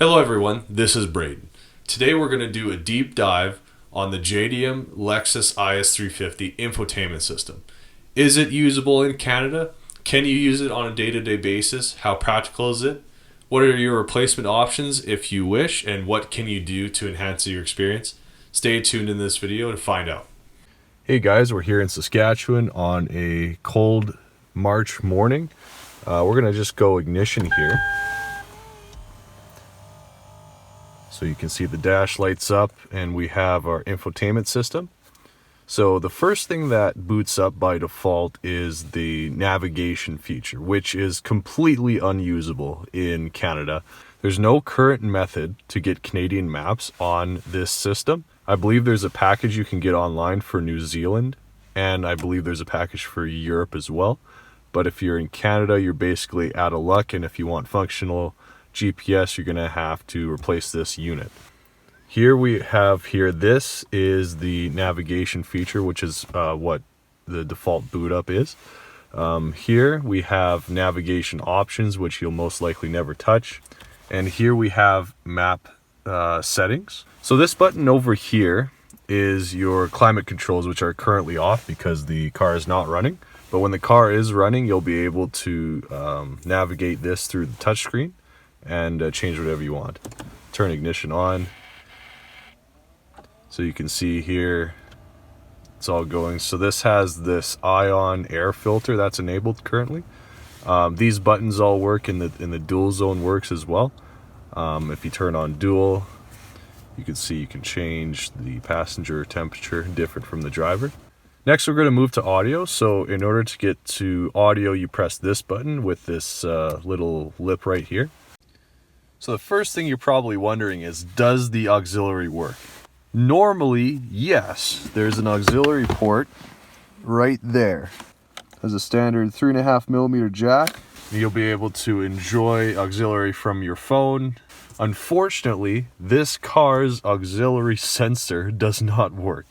Hello everyone, this is Braden. Today we're going to do a deep dive on the JDM Lexus IS350 infotainment system. Is it usable in Canada? Can you use it on a day-to-day basis? How practical is it? What are your replacement options if you wish, and what can you do to enhance your experience? Stay tuned in this video and find out. Hey guys, we're here in Saskatchewan on a cold March morning. We're going to just go ignition here. So you can see the dash lights up and we have our infotainment system. So the first thing that boots up by default is the navigation feature, which is completely unusable in Canada. There's no current method to get Canadian maps on this system. I believe there's a package you can get online for New Zealand, and I believe there's a package for Europe as well. But if you're in Canada, you're basically out of luck, and if you want functional GPS, you're going to have to replace this unit. Here we have this is the navigation feature, which is what the default boot up is. Here we have navigation options, which you'll most likely never touch. And here we have map settings. So this button over here is your climate controls, which are currently off because the car is not running. But when the car is running, you'll be able to navigate this through the touchscreen and change whatever you want. Turn ignition on. So you can see here, it's all going. So this has this ion air filter that's enabled currently. These buttons all work, in the dual zone works as well. If you turn on dual, you can see you can change the passenger temperature different from the driver. Next, we're going to move to audio. So in order to get to audio, you press this button with this little lip right here. So the first thing you're probably wondering is, does the auxiliary work? Normally, yes. There's an auxiliary port right there. Has a standard 3.5mm jack. You'll be able to enjoy auxiliary from your phone. Unfortunately, this car's auxiliary sensor does not work.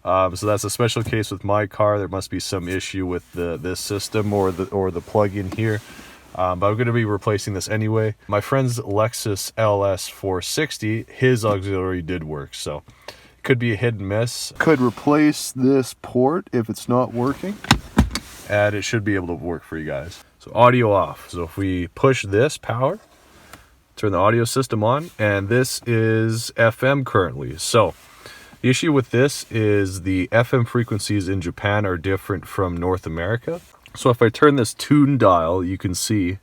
So that's a special case with my car. There must be some issue with this system or the plug-in here. But I'm going to be replacing this anyway. My friend's Lexus LS460, his auxiliary did work, so it could be a hit and miss. Could replace this port if it's not working, and it should be able to work for you guys. So audio off. So if we push this power, turn the audio system on, and this is FM currently. So the issue with this is the FM frequencies in Japan are different from North America. So if I turn this tune dial, you can see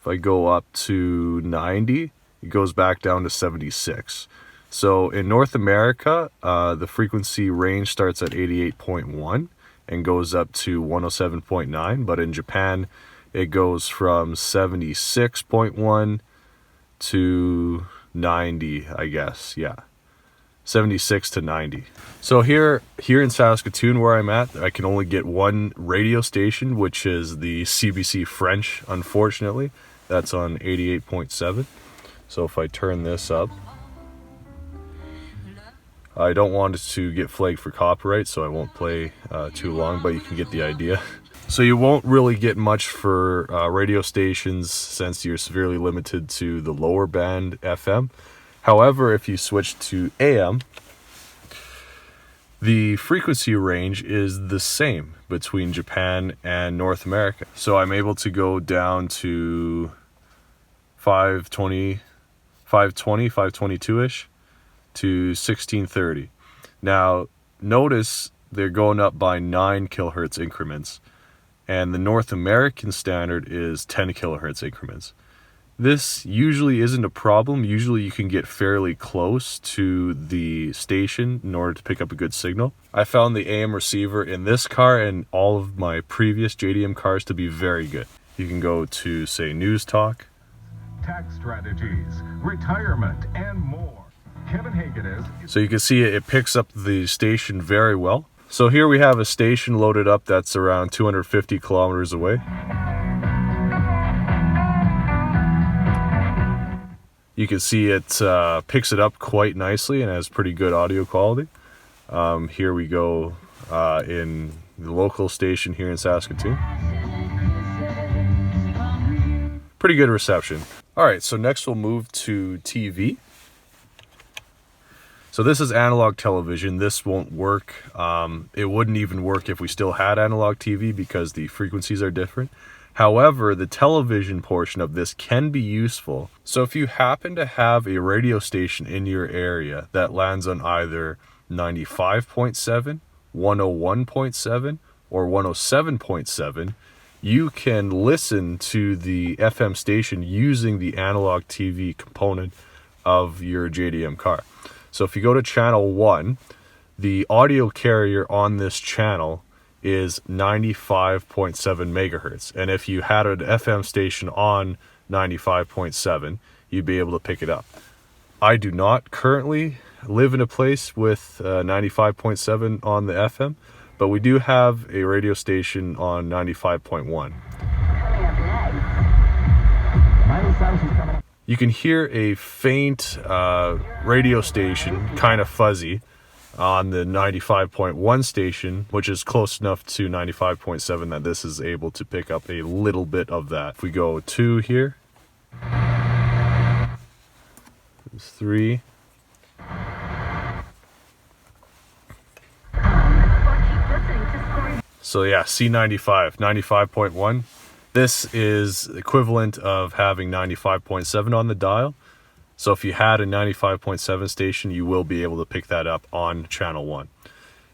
if I go up to 90, it goes back down to 76. So in North America, the frequency range starts at 88.1 and goes up to 107.9. But in Japan, it goes from 76.1 to 90, I guess. Yeah. 76 to 90. So here in Saskatoon, where I'm at, I can only get one radio station, which is the CBC French, unfortunately. That's on 88.7. So if I turn this up, I don't want it to get flagged for copyright, so I won't play too long, but you can get the idea. So you won't really get much for radio stations since you're severely limited to the lower band FM. However, if you switch to AM, the frequency range is the same between Japan and North America. So I'm able to go down to 522-ish to 1630. Now, notice they're going up by 9 kilohertz increments, and the North American standard is 10 kilohertz increments. This usually isn't a problem. Usually you can get fairly close to the station in order to pick up a good signal. I found the AM receiver in this car and all of my previous JDM cars to be very good. You can go to, say, News Talk. Tax strategies, retirement, and more. Kevin Hagan is... So you can see it picks up the station very well. So here we have a station loaded up that's around 250 kilometers away. You can see it picks it up quite nicely and has pretty good audio quality. Here we go in the local station here in Saskatoon. Pretty good reception. All right, so next we'll move to TV. So this is analog television. This won't work. It wouldn't even work if we still had analog TV because the frequencies are different. However, the television portion of this can be useful. So if you happen to have a radio station in your area that lands on either 95.7, 101.7, or 107.7, you can listen to the FM station using the analog TV component of your JDM car. So if you go to channel 1, the audio carrier on this channel is 95.7 megahertz. And if you had an FM station on 95.7, you'd be able to pick it up. I do not currently live in a place with 95.7 on the FM, but we do have a radio station on 95.1. You can hear a faint radio station, kind of fuzzy, on the 95.1 station, which is close enough to 95.7 that this is able to pick up a little bit of that. If we go 2 here, there's 3. So yeah, C95, 95.1. This is equivalent of having 95.7 on the dial. So if you had a 95.7 station, you will be able to pick that up on channel 1.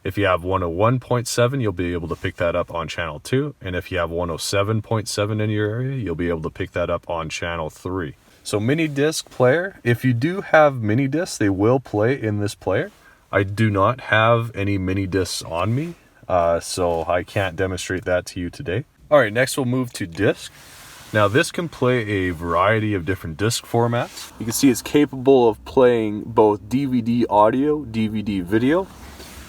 If you have 101.7, you'll be able to pick that up on channel 2. And if you have 107.7 in your area, you'll be able to pick that up on channel 3. So mini disc player, if you do have mini discs, they will play in this player. I do not have any mini discs on me, so I can't demonstrate that to you today. All right, next we'll move to disc. Now this can play a variety of different disc formats. You can see it's capable of playing both DVD audio, DVD video.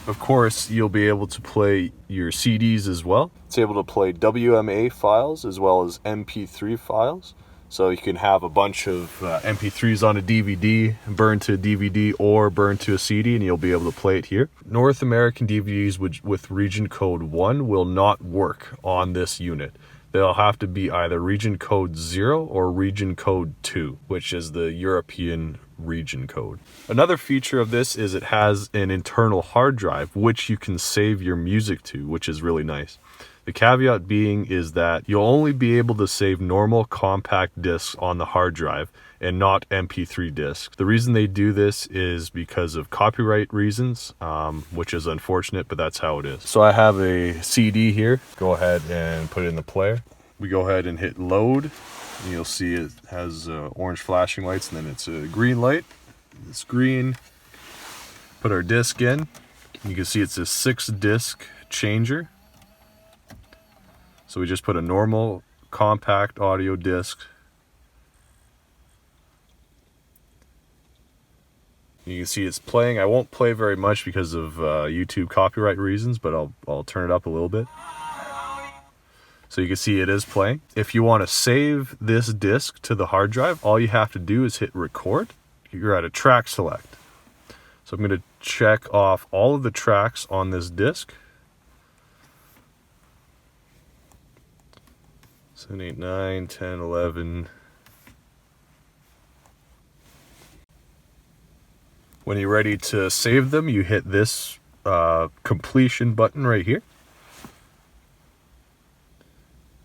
Of course, you'll be able to play your CDs as well. It's able to play WMA files as well as MP3 files. So you can have a bunch of MP3s on a DVD, burn to a DVD or burn to a CD, and you'll be able to play it here. North American DVDs with region code 1 will not work on this unit. They'll have to be either region code 0 or region code 2, which is the European region code. Another feature of this is it has an internal hard drive, which you can save your music to, which is really nice. The caveat being is that you'll only be able to save normal compact discs on the hard drive and not MP3 discs. The reason they do this is because of copyright reasons, which is unfortunate, but that's how it is. So I have a CD here. Go ahead and put it in the player. We go ahead and hit load. And you'll see it has orange flashing lights, and then it's a green light. It's green. Put our disc in. You can see it's a 6-disc changer. So we just put a normal compact audio disc. You can see it's playing. I won't play very much because of YouTube copyright reasons, but I'll turn it up a little bit. So you can see it is playing. If you want to save this disc to the hard drive, all you have to do is hit record. You're at a track select. So I'm going to check off all of the tracks on this disc. 7, 8, 9, 10, 11. When you're ready to save them, you hit this completion button right here.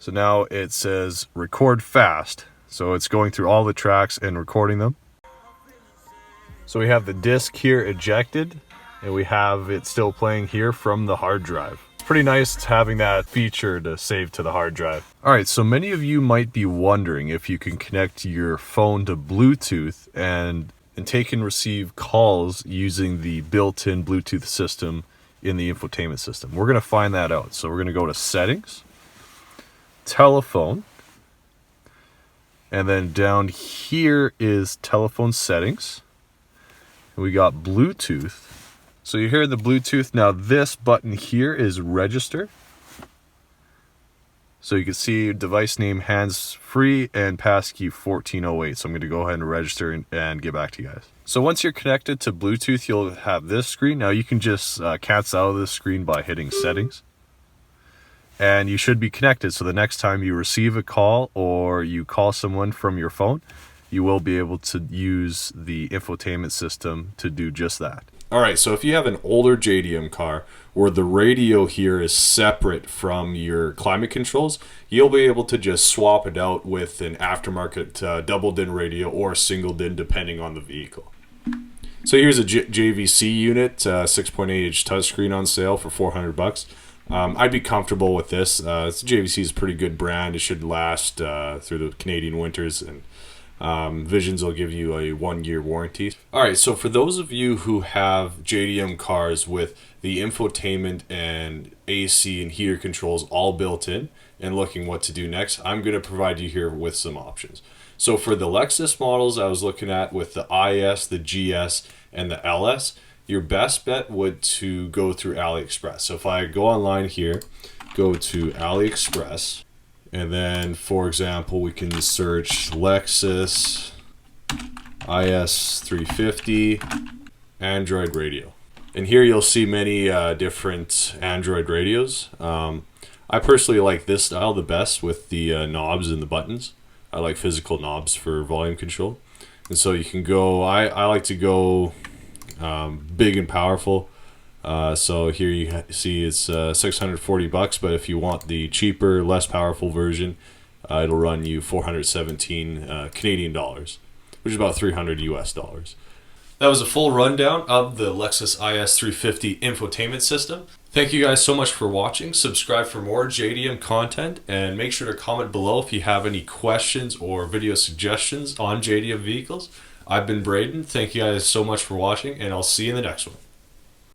So now it says record fast. So it's going through all the tracks and recording them. So we have the disc here ejected, and we have it still playing here from the hard drive. Pretty nice having that feature to save to the hard drive. All right, so many of you might be wondering if you can connect your phone to Bluetooth and take and receive calls using the built-in Bluetooth system in the infotainment system. We're going to find that out. So we're going to go to settings, telephone, and then down here is telephone settings. And we got Bluetooth. So you hear the Bluetooth. Now this button here is register. So you can see device name hands-free and passkey 1408. So I'm going to go ahead and register and get back to you guys. So once you're connected to Bluetooth, you'll have this screen. Now you can just cancel out of this screen by hitting settings. And you should be connected. So the next time you receive a call or you call someone from your phone, you will be able to use the infotainment system to do just that. All right, so if you have an older JDM car where the radio here is separate from your climate controls, you'll be able to just swap it out with an aftermarket double DIN radio or single DIN depending on the vehicle. So here's a JVC unit, 6.8-inch touchscreen on sale for $400. I'd be comfortable with this. JVC is a pretty good brand. It should last through the Canadian winters, and Visions will give you a 1-year warranty. All right, so for those of you who have JDM cars with the infotainment and AC and heater controls all built in and looking what to do next, I'm going to provide you here with some options. So for the Lexus models I was looking at with the IS, the GS, and the LS, your best bet would to go through AliExpress. So if I go online here, go to AliExpress, and then, for example, we can search Lexus IS350 Android radio. And here you'll see many different Android radios. I personally like this style the best with the knobs and the buttons. I like physical knobs for volume control. And so you can go, I like to go big and powerful. So here you see it's $640, but if you want the cheaper, less powerful version, it'll run you 417 Canadian dollars, which is about 300 US dollars. That was a full rundown of the Lexus IS350 infotainment system. Thank you guys so much for watching. Subscribe for more JDM content, and make sure to comment below if you have any questions or video suggestions on JDM vehicles. I've been Braden. Thank you guys so much for watching, and I'll see you in the next one.